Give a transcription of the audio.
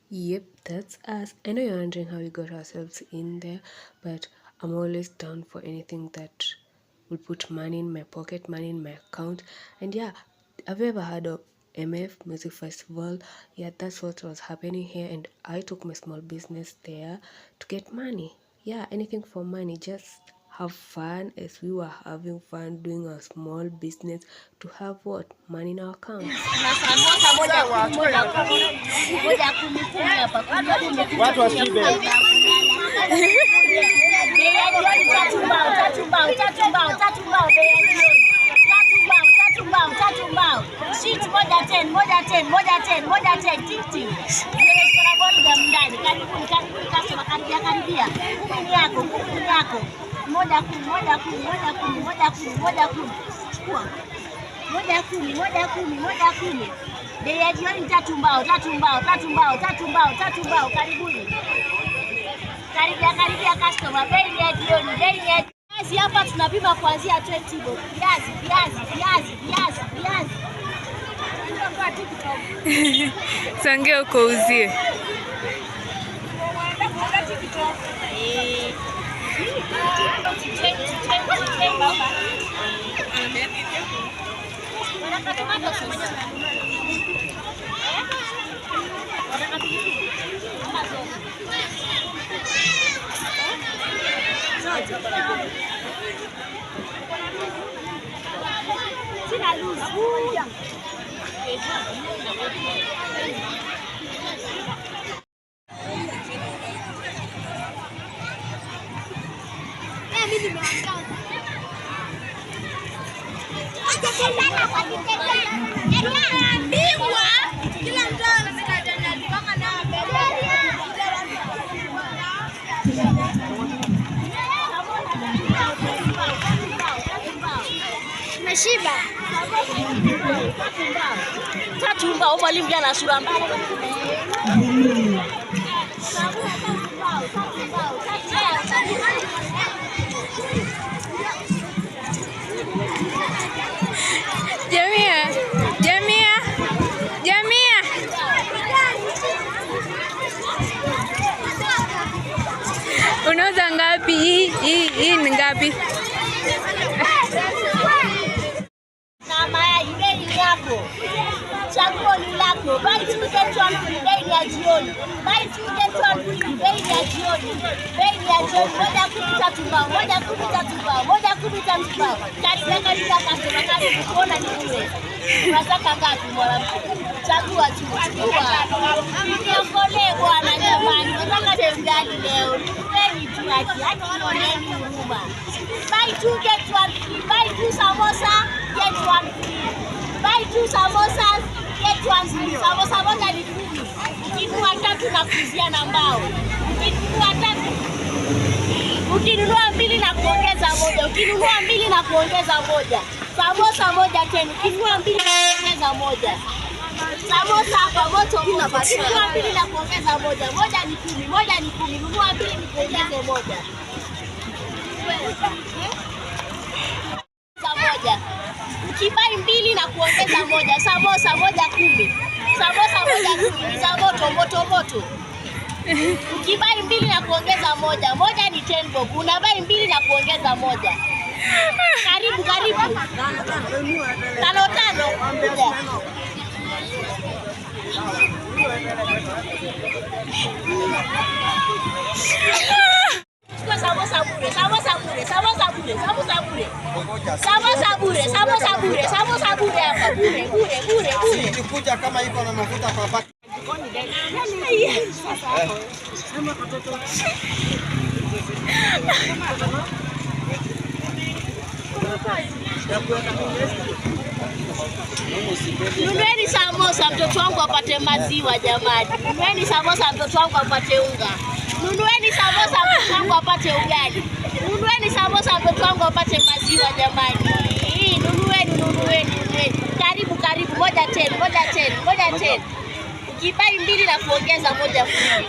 Yep, that's us. I know you're wondering how we got ourselves in there, but I'm always down for anything that will put money in my pocket, money in my account. And yeah, have you ever heard of MF Music Festival? Yeah, that's what was happening here, and I took my small business there to get money. Yeah, anything for money, just have fun as we were having fun doing a small business to have what? Money in our account. Karibia customer, viazi hapa tunapima kuanzia 20 bob. Viazi. Sange uko uzie. Shiba. Tatumba ubalimja na sura mbaya. Jamia. Unauza ngapi? Hii ni ngapi? Chaguo ni lako. Buy 2 get 1 free. Bei ya jioni. Buy 2 get 1 free. Bei ya jioni. Moja kupita tumbao. Karibia customer, karibu kuona ni bure. Unataka ngapi mwanamke? Chagua tu. Niokolee bwana jamani. Unataka tembea leo. Bei tu haki oneni huruma. Buy 2 get 1 free. Buy 2 samosa get 1 free. Buy 2 samosas get 1 free. Samosa moja ni 10. Ukinunua 3 na kuzia na mbao. Ukinunua 2 na kuongeza moja. Samosa moja tena. Ukinunua 2 na kuongeza moja. Samosa hapa moto. Ukinunua 2 na kuongeza moja. Moja ni 10. Nunua 2 ni kuongeze moja. Ukibai 2 na kuongeza moja. Samosa moja 10. Za moto. Ukibai 2 na kuongeza moja. Moja ni 10 bob. Unabai 2 na kuongeza moja. Karibu. 5. Samosa bure hapa bure. Sikuja kama iko na mafuta kwa baki. Nunueni samosa mtoto wangu apate maziwa jamani. Nunueni samosa mtoto wangu apate unga. Nunueni samosa mtoto wangu apate ugali. Nunueni samosa mtoto wangu apate maziwa jamani. Nunueni. Karibu. Moja 10. Ukibai 2 na kuongeza moja free.